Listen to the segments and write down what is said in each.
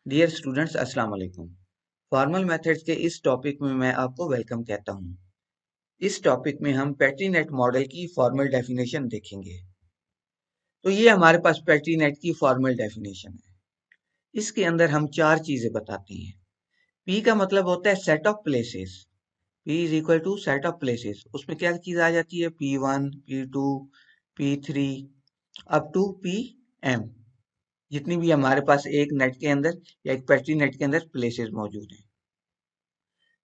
Dear students अस्सलाम वालेकुम। Formal methods के इस टॉपिक में मैं आपको वेलकम कहता हूँ। इस टॉपिक में हम पेट्रीनेट मॉडल की फॉर्मल डेफिनेशन देखेंगे। तो ये हमारे पास पेट्रीनेट की फॉर्मल डेफिनेशन है। इसके अंदर हम चार चीजें बताते हैं। पी का मतलब होता है set of places. P is equal to set of places. उसमें क्या चीज आ जाती है? P1, P2, P3 up to Pm। जितनी भी हमारे पास एक नेट के अंदर या एक पेट्री नेट के अंदर प्लेसेस मौजूद हैं।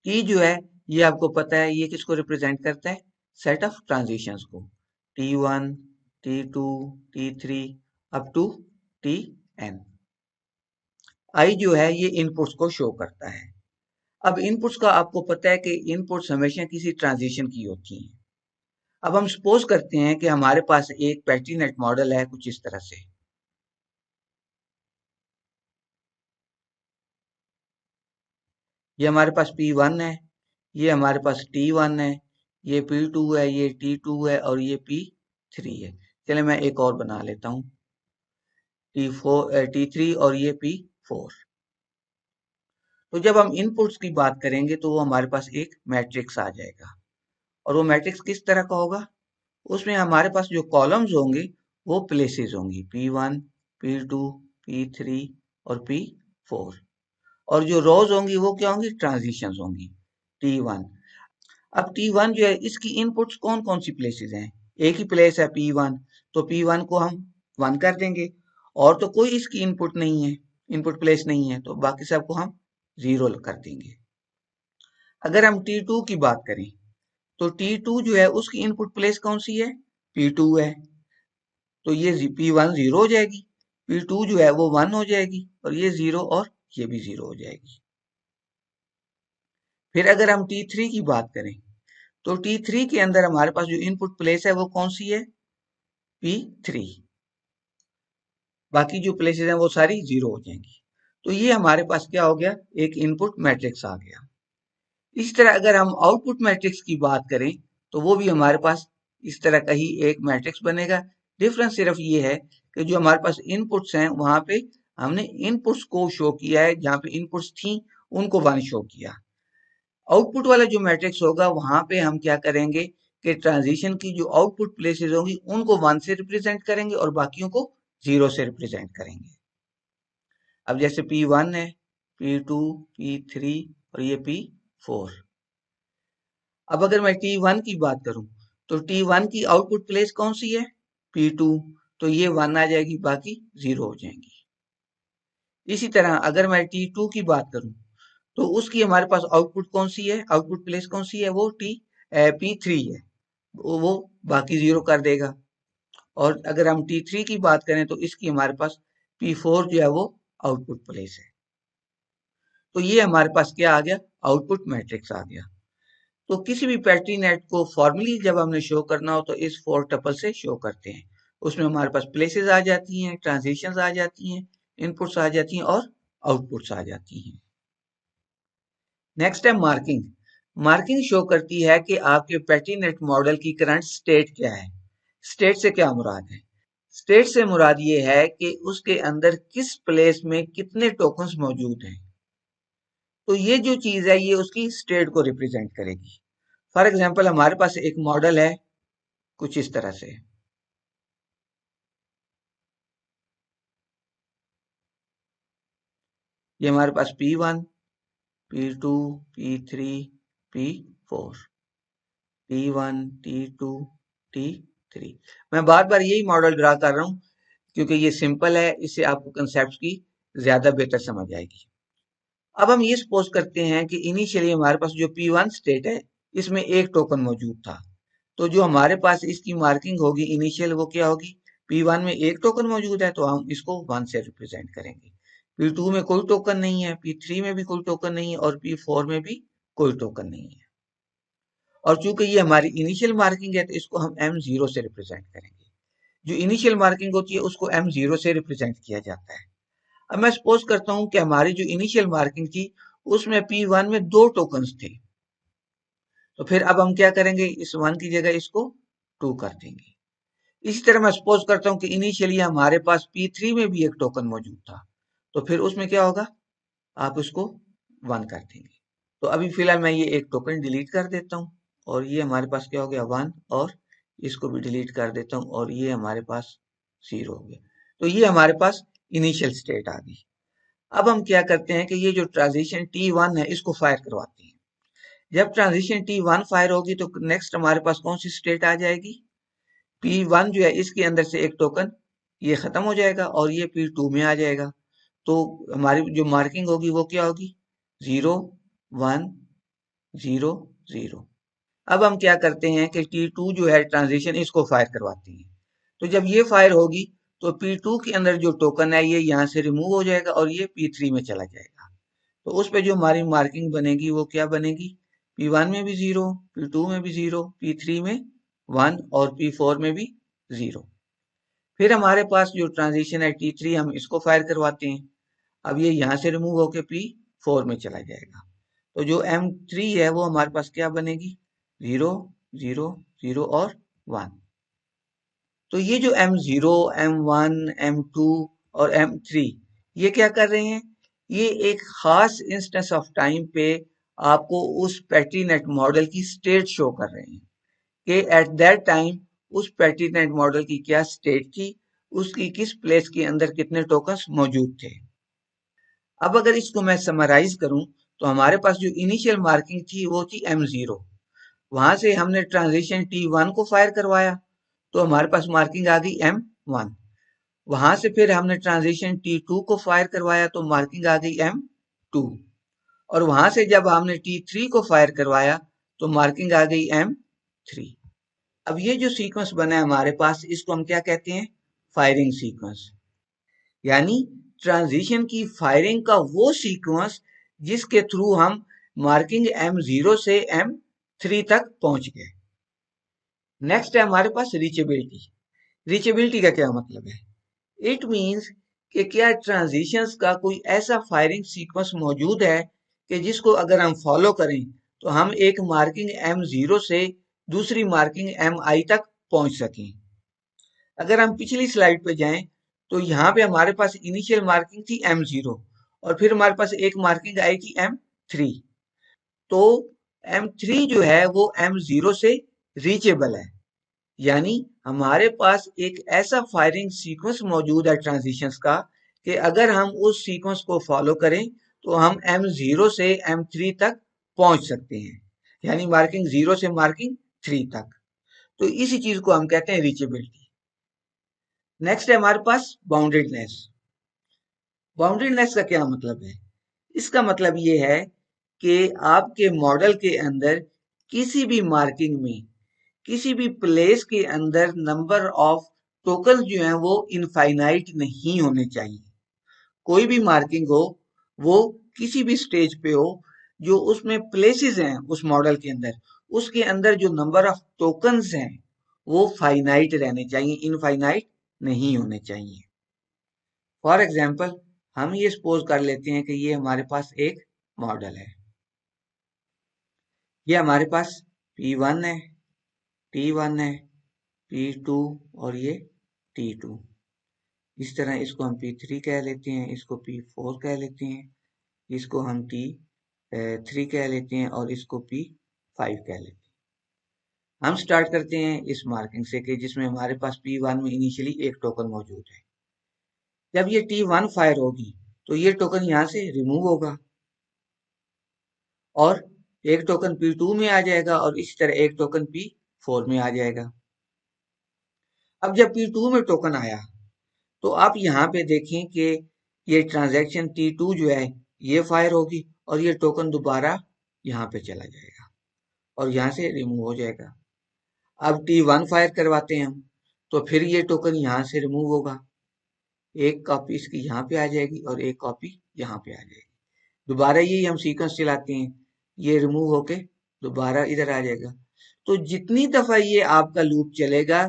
टी जो है ये आपको पता है ये किसको रिप्रेजेंट करता है? सेट ऑफ ट्रांजिशंस को। T1, T2, T3 up to Tn। आई जो है ये इनपुट्स को शो करता है। अब इनपुट्स का आपको पता है कि इनपुट्स हमेशा किसी ट्रांजिशन की होती हैं। अब हम सपोज करते हैं कि हमारे पास एक पेट्री नेट मॉडल है कुछ इस तरह से। ये हमारे पास P1 है, ये हमारे पास T1 है, ये P2 है, ये T2 है और ये P3 है। चले मैं एक और बना लेता हूँ, T3 और ये P4। तो जब हम इनपुट्स की बात करेंगे तो वो हमारे पास एक मैट्रिक्स आ जाएगा। और वो मैट्रिक्स किस तरह का होगा? उसमें हमारे पास जो कॉलम्स होंगे वो प्लेसेस होंगी, P1, P2, P3 और P4। और जो रोज होंगी वो क्या होंगी? ट्रांजिशंस होंगी, T1। अब T1 जो है इसकी इनपुट्स कौन कौन सी प्लेसेस हैं? एक ही प्लेस है P1, तो P1 को हम 1 कर देंगे। और तो कोई इसकी इनपुट नहीं है, इनपुट प्लेस नहीं है, तो बाकी सबको हम 0 कर देंगे। अगर हम T2 की बात करें तो T2 जो है उसकी इनपुट प्लेस कौन सी है? P2 है, तो ये P1 0 हो जाएगी, P2 जो है वो 1 हो जाएगी और ये 0 और ये भी 0 हो जाएगी। फिर अगर हम T3 की बात करें तो T3 के अंदर हमारे पास जो इनपुट प्लेस है वो कौन सी है? P3। बाकी जो प्लेसेस हैं वो सारी 0 हो जाएंगी। तो ये हमारे पास क्या हो गया? एक इनपुट मैट्रिक्स आ गया। इस तरह अगर हम आउटपुट मैट्रिक्स की बात करें तो वो भी हमारे पास इस तरह का ही एक मैट्रिक्स बनेगा। डिफरेंस सिर्फ ये है कि जो हमारे पास इनपुट्स हैं वहां पे हमने इनपुट्स को शो किया है, जहां पे इनपुट्स थी उनको 1 शो किया। आउटपुट वाला जो मैट्रिक्स होगा वहां पे हम क्या करेंगे कि ट्रांजिशन की जो आउटपुट प्लेसेस होंगी उनको 1 से रिप्रेजेंट करेंगे और बाकियों को 0 से रिप्रेजेंट करेंगे। अब जैसे P1 है, P2, P3 और ये P4। अब अगर मैं T1 की बात करूं तो T1 की आउटपुट प्लेस कौन सी है? P2, तो ये 1 आ जाएगी, बाकी 0 हो जाएंगी। इसी तरह अगर मैं T2 की बात करूं तो उसकी हमारे पास आउटपुट कौन सी है? आउटपुट प्लेस कौन सी है? वो P3 है, वो बाकी 0 कर देगा। और अगर हम T3 की बात करें तो इसकी हमारे पास P4 जो है वो आउटपुट प्लेस है। तो ये हमारे पास क्या आ गया? आउटपुट मैट्रिक्स आ गया। तो किसी भी पेट्री नेट को फॉर्मली जब हमने शो करना हो तो इस 4 टपल से शो करते हैं। उसमें हमारे पास प्लेसेस आ जाती हैं, ट्रांजिशंस आ जाती हैं, इनपुट्स आ जाती हैं और आउटपुट्स आ जाती हैं। नेक्स्ट है मार्किंग। मार्किंग शो करती है कि आपके पेट्री नेट मॉडल की करंट स्टेट क्या है। स्टेट से क्या मुराद है? स्टेट से मुराद ये है कि उसके अंदर किस प्लेस में कितने टोकन्स मौजूद हैं। तो ये जो चीज है ये उसकी स्टेट को रिप्रेजेंट करेगी। फॉर एग्जाम्पल हमारे पास एक मॉडल है कुछ इस तरह से। ये हमारे पास P1, P2, P3, P4, T1, T2, T3। मैं बार बार यही मॉडल ड्रा कर रहा हूं क्योंकि ये सिंपल है, इससे आपको कंसेप्ट की ज्यादा बेहतर समझ आएगी। अब हम ये सपोज करते हैं कि इनिशियली हमारे पास जो P1 स्टेट है इसमें एक टोकन मौजूद था। तो जो हमारे पास इसकी मार्किंग होगी इनिशियल वो क्या होगी? P1 में एक टोकन मौजूद है तो हम इसको 1 से रिप्रेजेंट करेंगे। P2 में कोई टोकन नहीं है, P3 में भी कोई टोकन नहीं है और P4 में भी कोई टोकन नहीं है। और चूंकि ये हमारी इनिशियल मार्किंग है तो इसको हम M0 से रिप्रेजेंट करेंगे। जो इनिशियल मार्किंग होती है उसको M0 से रिप्रेजेंट किया जाता है। अब मैं सपोज करता हूं कि हमारी जो इनिशियल मार्किंग थी उसमें P1 में 2 टोकन्स थे। तो फिर अब हम क्या करेंगे? इस 1 की जगह इसको 2 कर देंगे। इसी तरह मैं सपोज करता हूं कि इनिशियली हमारे पास P3 में भी एक टोकन मौजूद था। तो फिर उसमें क्या होगा? आप उसको 1 कर देंगे। तो अभी फिलहाल मैं ये एक टोकन डिलीट कर देता हूँ और ये हमारे पास क्या हो गया 1, और इसको भी डिलीट कर देता हूँ और ये हमारे पास 0 हो गया। तो ये हमारे पास इनिशियल स्टेट आ गई। अब हम क्या करते हैं कि ये जो ट्रांजिशन T1 है इसको फायर करवाते हैं। जब ट्रांजिशन T1 फायर होगी तो नेक्स्ट हमारे पास कौन सी स्टेट आ जाएगी, P1 जो है इसके अंदर से एक टोकन ये खत्म हो जाएगा और ये P2 में आ जाएगा। तो हमारी जो मार्किंग होगी वो क्या होगी, 0 1 0 0। अब हम क्या करते हैं कि T2 जो है ट्रांजिशन इसको फायर करवाते हैं। तो जब ये फायर होगी तो P2 के अंदर जो टोकन है ये यहाँ से रिमूव हो जाएगा और ये P3 में चला जाएगा। तो उस पे जो हमारी मार्किंग बनेगी वो क्या बनेगी, P1 में भी 0, P2 में भी 0, P3 में 1 और P4 में भी 0। फिर हमारे पास जो ट्रांजिशन है T3 हम इसको फायर करवाते हैं। अब ये यहाँ से रिमूव होकर P4 में चला जाएगा। तो जो M3 है वो हमारे पास क्या बनेगी, 0 0 0 और 1। तो ये जो M0 M1 M2 और M3 ये क्या कर रहे हैं, ये एक खास इंस्टेंस ऑफ टाइम पे आपको उस पेट्रीनेट मॉडल की स्टेट शो कर रहे हैं कि एट दैट टाइम उस पेट्रीनेट मॉडल की क्या स्टेट थी, उसकी किस प्लेस के अंदर कितने टोकन्स मौजूद थे। अब अगर इसको मैं समराइज करूं तो हमारे पास जो इनिशियल मार्किंग थी वो थी M0। वहां से हमने ट्रांजिशन T1 को फायर करवाया तो हमारे पास मार्किंग आ गई M1। वहां से फिर हमने ट्रांजिशन T2 को फायर करवाया तो मार्किंग आ गई M2। और वहां से जब हमने T3 को फायर करवाया तो मार्किंग आ गई M3। अब ये जो सीक्वेंस बना है हमारे पास इसको हम क्या कहते हैं, फायरिंग सीक्वेंस। यानी ट्रांजिशन की फायरिंग का वो सीक्वेंस जिसके थ्रू हम मार्किंग M0 से M3 तक पहुंच गए। नेक्स्ट है हमारे पास रीचेबिलिटी। रीचेबिलिटी का क्या मतलब है, इट मींस कि क्या ट्रांजिशंस का कोई ऐसा फायरिंग सीक्वेंस मौजूद है कि जिसको अगर हम फॉलो करें तो हम एक मार्किंग M0 से दूसरी मार्किंग MI तक पहुंच सकें। अगर हम पिछली स्लाइड पे जाएं तो यहाँ पे हमारे पास इनिशियल मार्किंग थी M0 और फिर हमारे पास एक मार्किंग आई थी M3। तो M3 जो है वो M0 से रीचेबल है। यानी हमारे पास एक ऐसा फायरिंग सीक्वेंस मौजूद है ट्रांजिशंस का कि अगर हम उस सीक्वेंस को फॉलो करें तो हम M0 से M3 तक पहुंच सकते हैं, यानी मार्किंग 0 से मार्किंग 3 तक। तो इसी चीज को हम कहते हैं रीचेबिलिटी। नेक्स्ट है हमारे पास बाउंडेडनेस। बाउंडेडनेस का क्या मतलब है, इसका मतलब ये है कि आपके मॉडल के अंदर किसी भी मार्किंग में किसी भी प्लेस के अंदर नंबर ऑफ टोकन जो हैं वो इनफाइनाइट नहीं होने चाहिए। कोई भी मार्किंग हो वो किसी भी स्टेज पे हो, जो उसमें प्लेसेस हैं उस मॉडल के अंदर उसके अंदर जो नंबर ऑफ टोकन्स हैं वो फाइनाइट रहने चाहिए, इनफाइनाइट नहीं होने चाहिए। फॉर एग्जाम्पल हम ये सपोज कर लेते हैं कि ये हमारे पास एक मॉडल है, ये हमारे पास P1 है, T1 है, P2 और ये T2। इस तरह इसको हम P3 कह लेते हैं, इसको P4 कह लेते हैं, इसको हम T3 कह लेते हैं और इसको P5 कह लेते हैं। हम स्टार्ट करते हैं इस मार्किंग से कि जिसमें हमारे पास P1 में इनिशियली एक टोकन मौजूद है। जब ये T1 फायर होगी तो ये टोकन यहाँ से रिमूव होगा और एक टोकन P2 में आ जाएगा और इसी तरह एक टोकन P4 में आ जाएगा। अब जब P2 में टोकन आया तो आप यहाँ पे देखें कि ये ट्रांजैक्शन T2 जो है ये फायर होगी और ये टोकन दोबारा यहाँ पे चला जाएगा और यहाँ से रिमूव हो जाएगा। अब T1 फायर करवाते हैं हम तो फिर ये टोकन यहाँ से रिमूव होगा, एक कॉपी इसकी यहाँ पे आ जाएगी और एक कॉपी यहाँ पे आ जाएगी। दोबारा यही हम सीक्वेंस चलाते हैं, ये रिमूव होके दोबारा इधर आ जाएगा। तो जितनी दफा ये आपका लूप चलेगा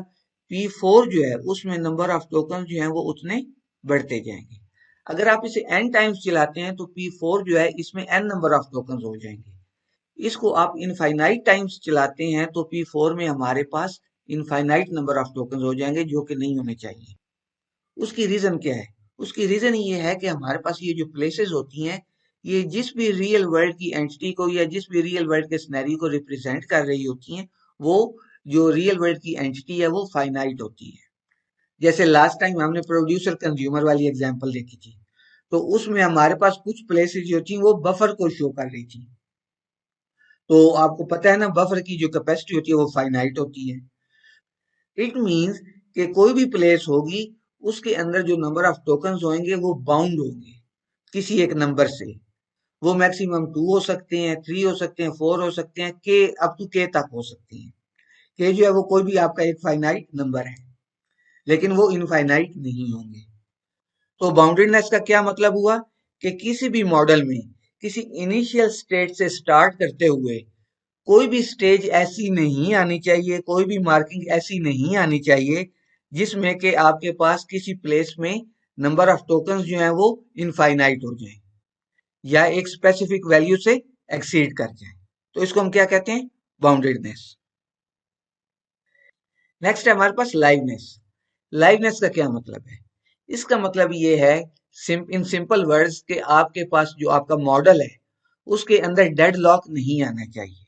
P4 जो है उसमें नंबर ऑफ टोकन जो है वो उतने बढ़ते जाएंगे। अगर आप इसे n टाइम्स चलाते हैं तो P4 जो है इसमें n नंबर ऑफ टोकन हो जाएंगे। इसको आप इनफाइनाइट टाइम्स चलाते हैं तो P4 में हमारे पास इनफाइनाइट नंबर ऑफ टोकन हो जाएंगे जो कि नहीं होने चाहिए। उसकी रीजन क्या है, उसकी रीजन ये है कि हमारे पास ये जो प्लेसेस होती हैं ये जिस भी रियल वर्ल्ड की एंटिटी को या जिस भी रियल वर्ल्ड के सिनेरियो को रिप्रेजेंट कर रही होती हैं, वो जो रियल वर्ल्ड की एंटिटी है वो फाइनाइट होती है। जैसे लास्ट टाइम हमने प्रोड्यूसर कंज्यूमर वाली एग्जांपल देखी थी, तो उसमें हमारे पास कुछ प्लेसेस जो थी वो बफर को शो कर रही थी। तो आपको पता है ना, बफर की जो कैपेसिटी होती है वो फाइनाइट होती है। इट मींस कि कोई भी प्लेस होगी, उसके अंदर जो नंबर ऑफ टोकन्स होंगे वो बाउंड होंगे किसी एक नंबर से। वो मैक्सिमम 2 हो सकते हैं, 3 हो सकते हैं, 4 हो सकते हैं, के अप टू के तक हो सकती हैं। के जो है वो कोई भी आपका एक फाइनाइट नंबर है, लेकिन वो इनफाइनाइट नहीं होंगे। तो बाउंडेडनेस का क्या मतलब हुआ कि किसी भी मॉडल में किसी इनिशियल स्टेट से स्टार्ट करते हुए कोई भी स्टेज ऐसी नहीं आनी चाहिए, कोई भी मार्किंग ऐसी नहीं आनी चाहिए जिसमें कि आपके पास किसी प्लेस में नंबर ऑफ टोकन्स जो हैं वो इनफाइनाइट हो जाएं या एक स्पेसिफिक वैल्यू से एक्सीड कर जाएं। तो इसको हम क्या कहते हैं? बाउंडेडनेस। नेक्स्ट है हमारे पास लाइवनेस। लाइवनेस का क्या मतलब है? इसका मतलब ये है, इन सिंपल वर्ड्स, के आपके पास जो आपका मॉडल है उसके अंदर डेड लॉक नहीं आना चाहिए।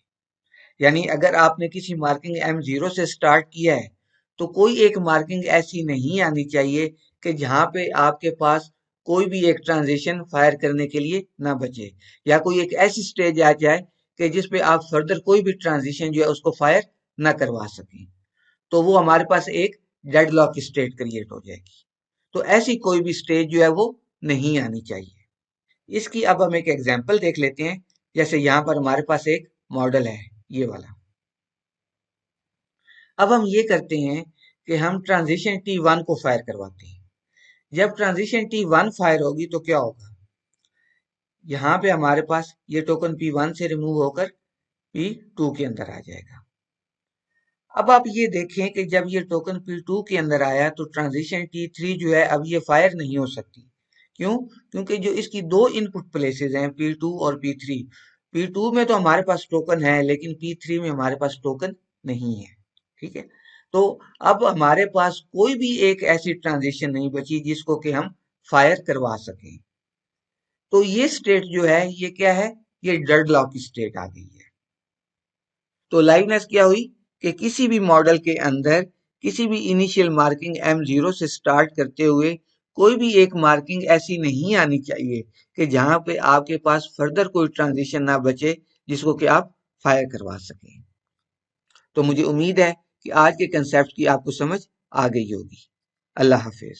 यानी अगर आपने किसी मार्किंग M0 से स्टार्ट किया है तो कोई एक मार्किंग ऐसी नहीं आनी चाहिए कि जहां पे आपके पास कोई भी एक ट्रांजिशन फायर करने के लिए ना बचे, या कोई एक ऐसी स्टेज आ जाए कि जिस पे आप फर्दर कोई भी ट्रांजिशन जो है उसको फायर ना करवा सकें। तो वो हमारे पास एक डेडलॉक स्टेट क्रिएट हो जाएगी। तो ऐसी कोई भी स्टेज जो है वो नहीं आनी चाहिए। इसकी अब हम एक एग्जांपल देख लेते हैं। जैसे यहाँ पर हमारे पास एक मॉडल है, ये वाला। अब हम ये करते हैं कि हम ट्रांजिशन T1 को फायर करवाते हैं। जब ट्रांजिशन T1 फायर होगी तो क्या होगा? यहाँ पे हमारे पास ये टोकन P1 से रिमूव होकर P2 के अंदर आ जाएगा। अब आप ये देखें कि जब ये टोकन P2 के अंदर आया तो ट्रांजिशन T3 जो है अब ये फायर नहीं हो सकती। क्यों? क्योंकि जो इसकी दो इनपुट प्लेसेस हैं P2 और P3, P2 में तो हमारे पास टोकन है लेकिन P3 में हमारे पास टोकन नहीं है। ठीक है, तो अब हमारे पास कोई भी एक ऐसी ट्रांजिशन नहीं बची जिसको कि हम फायर करवा सकें। तो ये स्टेट जो है ये क्या है? ये डेडलॉक स्टेट आ गई है। तो लाइवनेस क्या हुई कि किसी भी मॉडल के अंदर किसी भी इनिशियल मार्किंग M0 से स्टार्ट करते हुए कोई भी एक मार्किंग ऐसी नहीं आनी चाहिए कि जहां पे आपके पास फर्दर कोई ट्रांजिशन ना बचे जिसको कि आप फायर करवा सकें। तो मुझे उम्मीद है कि आज के कंसेप्ट की आपको समझ आ गई होगी। अल्लाह हाफिज।